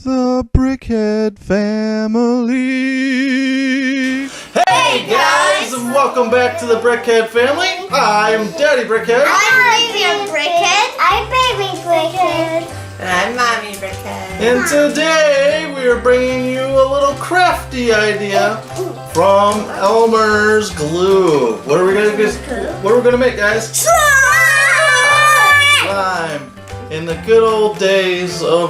The Brickhead Family. Hey guys, and welcome back to the Brickhead Family. I'm Daddy Brickhead. I'm Baby Brickhead. I'm Baby Brickhead. And I'm Mommy Brickhead. And today we are bringing you a little crafty idea from Elmer's glue. What are we gonna do? What are we gonna make, guys? Slime. In the good old days of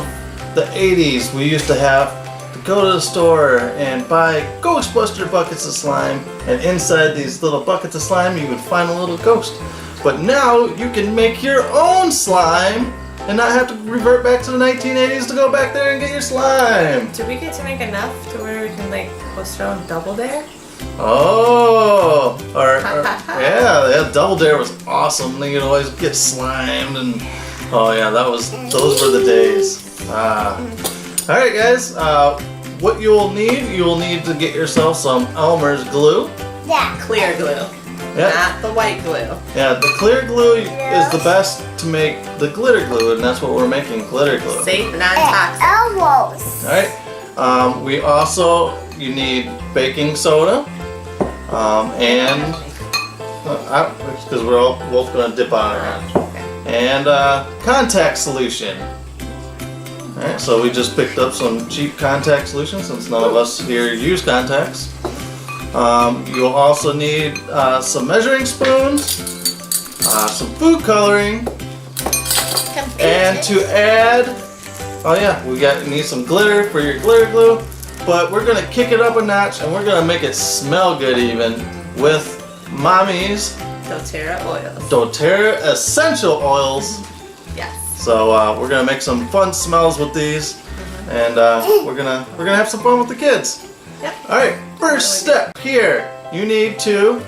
the 80s, we used to have to go to the store and buy Ghostbuster buckets of slime, and inside these little buckets of slime you would find a little ghost. But now you can make your own slime and not have to revert back to the 1980s to go back there and get your slime. Did we get to make enough to where we can like post our own Double Dare? Oh, yeah, Double Dare was awesome. You could always get slimed, and oh yeah, those were the days. All right, guys. What you'll need to get yourself some Elmer's glue. Yeah. Clear glue. Yeah. Not the white glue. Yeah, the clear glue is the best to make the glitter glue, and that's what we're making, glitter glue. Safe, non-toxic. Elmers. All right. You need baking soda, and because we're all both gonna dip on it, and contact solution. All right. So we just picked up some cheap contact solution since none of us here use contacts. You'll also need some measuring spoons, some food coloring, and to add, we need some glitter for your glitter glue. But we're gonna kick it up a notch, and we're gonna make it smell good even with Mommy's Doterra Oils. Doterra essential oils. Yes. So we're gonna make some fun smells with these, and we're gonna have some fun with the kids. Yep. All right, first step here, you need to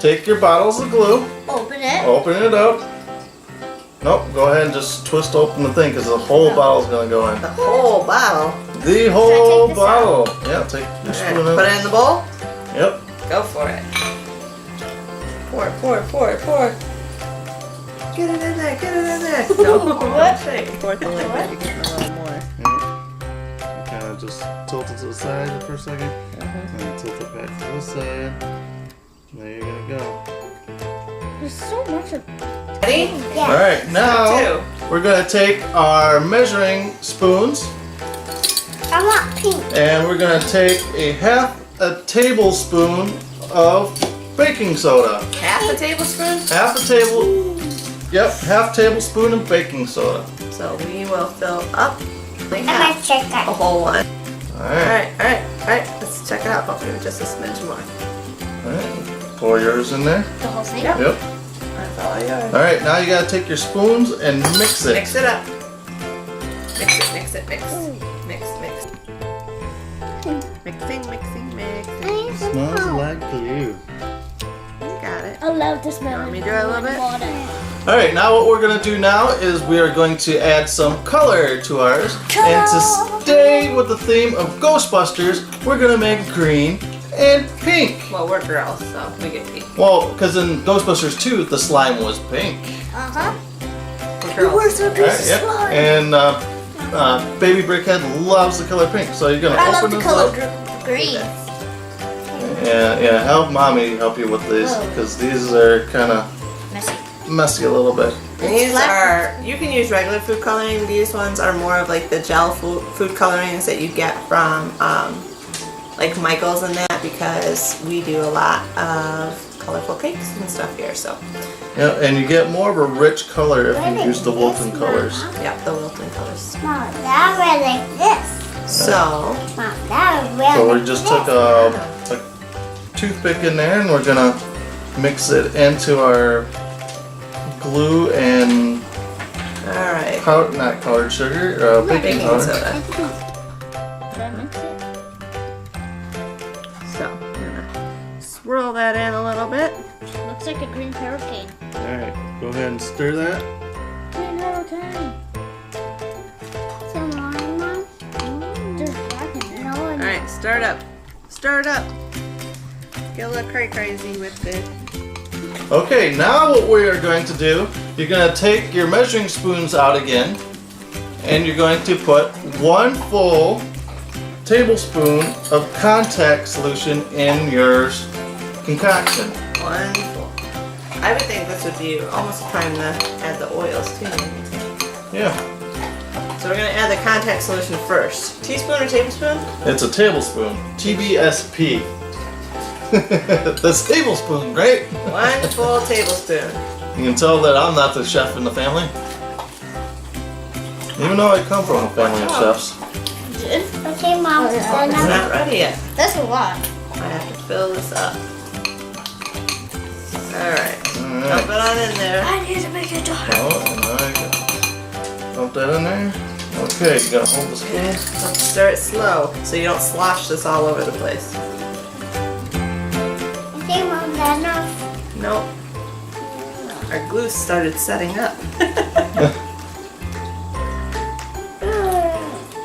take your bottles of glue, Open it. open it up. Nope, go ahead and just twist open the thing because the whole bottle's gonna go in. The whole bottle. The whole this bottle. Yeah, take your Alright, spoon put it in the bowl. Yep. Go for it. Pour it. Get it in there. No, What? shake. Pour it a little bit. You get a little more. Kind of just tilt it to the side for a second, and tilt it back to this side. There you're gonna go. There's so much of Ready? yeah. All right, now Two. we're gonna take our measuring spoons, I want pink. and we're gonna take half a tablespoon of baking soda. Half a tablespoon. Half tablespoon of baking soda. So we will fill up like I'm half. gonna check A that. whole one. All right. Alright. Let's check it out. Hopefully just a smidge more. All right. Pour yours in there. The whole thing? Yep. Yep. That's all yours. All right. Now you gotta take your spoons and mix it. Mix it up. Mix. Mixing. Smells like glue. You got it. I love the smell. Want me to do it a little bit? All right, now what we're gonna do now is we are going to add some color to ours. And to stay with the theme of Ghostbusters, we're gonna make green and pink. Well, we're girls, so we get pink. Well, because in Ghostbusters 2, the slime was pink. Uh-huh. We're girls. so All right, yep. And Baby Brickhead loves the color pink, so you're gonna I love open the this color up. green. Yeah, help Mommy help you with these, because these are kind of messy a little bit. These are, you can use regular food coloring. These ones are more of like the gel food colorings that you get from like Michael's and that, because we do a lot of colorful cakes and stuff here. So, Yeah, and you get more of a rich color if you use the Wilton colors. yeah, the Wilton colors. Mom, that was like this. So, Mom, that was really So we just took a toothpick in there, and we're gonna mix it into our glue and alright. not powdered sugar, baking Baking powder. soda. Did I mix it? So, I'm gonna swirl that in a little bit. Looks like a green hurricane. All right, go ahead and stir that. Green hurricane. Some lime, Mom? There's black in there. No, Alright, stir it up. Get a little crazy with it. Okay, now what we are going to do, you're gonna take your measuring spoons out again, and you're going to put 1 full tablespoon of contact solution in your concoction. Wonderful. I would think this would be almost time to add the oils too. Yeah, So we're going to add the contact solution first. Teaspoon or tablespoon? it's a tablespoon. TBSP. That's tablespoon, right? 1 full tablespoon. You can tell that I'm not the chef in the family. Even though I come from a family of chefs. Okay, Mom. It's not ready yet. That's a lot. I have to fill this up. Alright. Dump Alright. it on in there. I need to make a jar. Oh, and I dump that in there. Okay, you gotta hold the spoon. Let's stir it slow so you don't slosh this all over the place. Okay, Mom, that's enough. Nope. Our glue started setting up.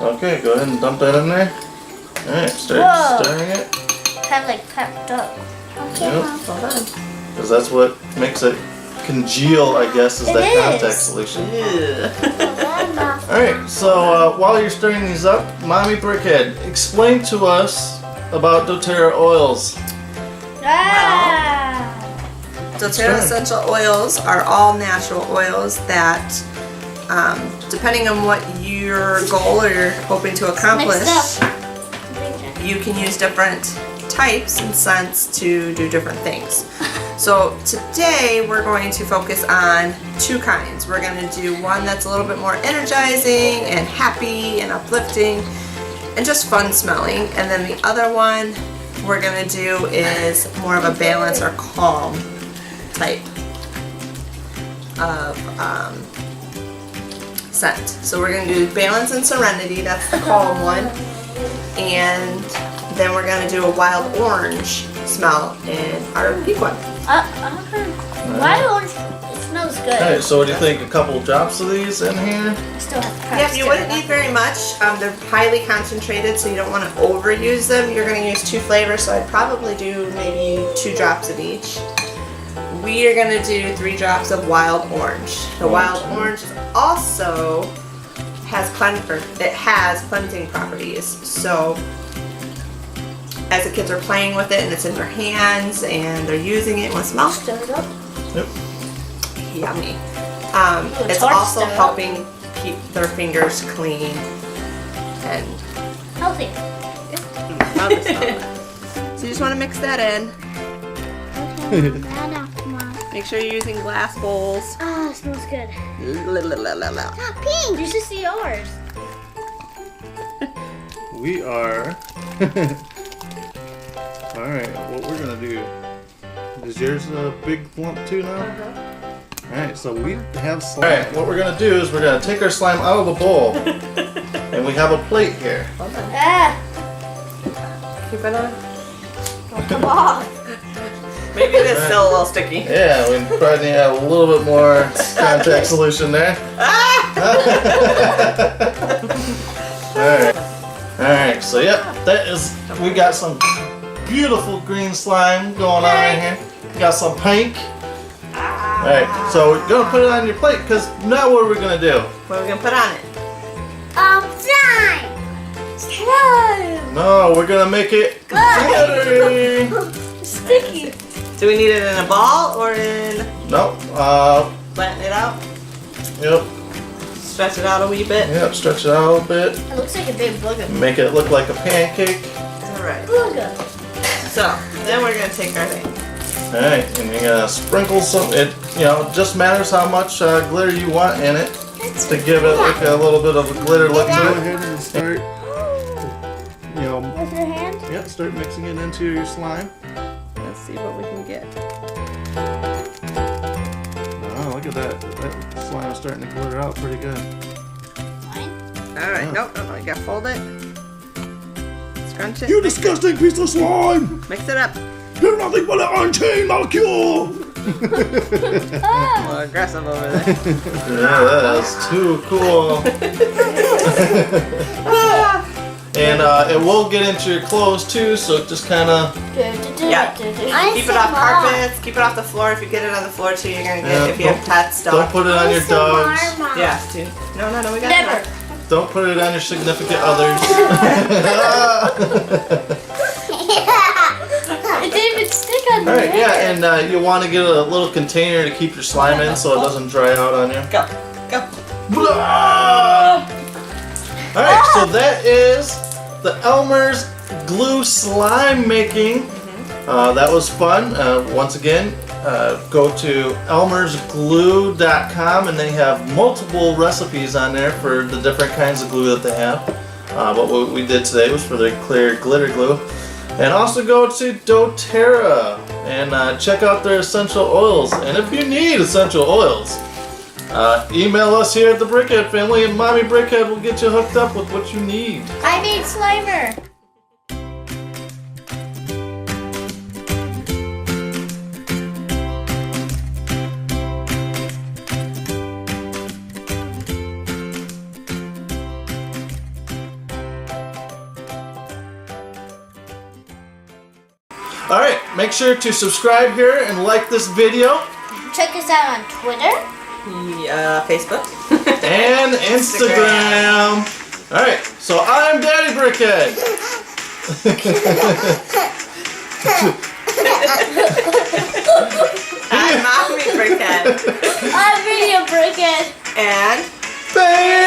Okay, go ahead and dump that in there. Alright, start Whoa. stirring it. Kind of like pepped up. Okay, Yep. Mom. Hold on. Because that's what makes it congeal, I guess, is It that is. contact solution. Ew. Alright, so while you're stirring these up, Mommy Brickhead, explain to us about Doterra Oils. Ah. Doterra essential oils are all natural oils that, depending on what your goal or you're hoping to accomplish, Next up. you can use different types and scents to do different things. So today we're going to focus on 2 kinds. We're going to do one that's a little bit more energizing and happy and uplifting and just fun smelling. And then the other one we're going to do is more of a balance or calm type of scent. So we're going to do balance and serenity, that's the calm one. And then we're going to do a wild orange smell in our pink one. Why orange? It smells good. Alright, so what do you think? A couple drops of these in here? I still have to Yeah, you wouldn't need very much. They're highly concentrated, so you don't want to overuse them. You're going to use 2 flavors, so I'd probably do maybe 2 drops of each. We are going to do 3 drops of wild orange. The wild orange also has cleansing properties. So as the kids are playing with it and it's in their hands and they're using it, want to smell? Stir it up. Yep. Yummy. Ooh, It's hard to also stir up. helping keep their fingers clean and Healthy. so you just want to mix that in. Okay, enough, Mom. Make sure you're using glass bowls. Ah, it smells good. La, la, la, la, la. Ah, pink. You should see yours. We are. Alright, what we're gonna do. Is yours a big lump too now? Alright, so we have slime. Alright, what we're gonna do is we're gonna take our slime out of the bowl. And we have a plate here. Hold on. Ah, Keep it on. don't come off. Maybe it is still a little sticky. Yeah, we probably need to add a little bit more contact solution there. Alright. Alright, so yep, that is, we got some beautiful green slime going on right here. We got some pink. Alright, so we're gonna put it on your plate because now what are we gonna do? What are we gonna put on it? Slime. Slime. No, we're gonna make it glittery. Sticky. Do we need it in a ball or in Nope, flatten it out? yep, Stretch it out a wee bit? yep, stretch it out a little bit. It looks like a big booger. Make it look like a pancake. Alright. Booger. So, then we're gonna take our thing. Alright, and you're gonna sprinkle some, it just matters how much glitter you want in it to give it like a little bit of a glitter look Go to it. ahead and start, With your hand? yeah, start mixing it into your slime. Let's see what we can get. Oh, look at that. That slime is starting to glitter out pretty good. Fine. Alright, no, you gotta fold it. Scrunch it. You disgusting piece of slime! Mix it up. You're nothing but an unchained molecule! A little aggressive over there. Yeah, that is too cool. And it will get into your clothes too, so just kind of. Yeah. Keep it off carpets, keep it off the floor. If you get it on the floor too, you're gonna get, if you have pets, Don't dog. put it on your dogs. Yeah, too. No, we got Never. it. Don't put it on your significant others. It didn't even stick on Alright, there. yeah, and you want to get a little container to keep your slime in so it doesn't dry out on you. Go. Go. Alright, so that is the Elmer's glue slime making. That was fun. Once again, go to elmersglue.com and they have multiple recipes on there for the different kinds of glue that they have. But what we did today was for the clear glitter glue. And also go to Doterra and check out their essential oils. And if you need essential oils, email us here at the Brickhead family and Mommy Brickhead will get you hooked up with what you need. I made Slimer. Alright, make sure to subscribe here and like this video. Check us out on Twitter. Facebook. And Instagram. Alright, so I'm Daddy Brickhead. I'm Mommy Brickhead. I'm Video Brickhead. And Bam!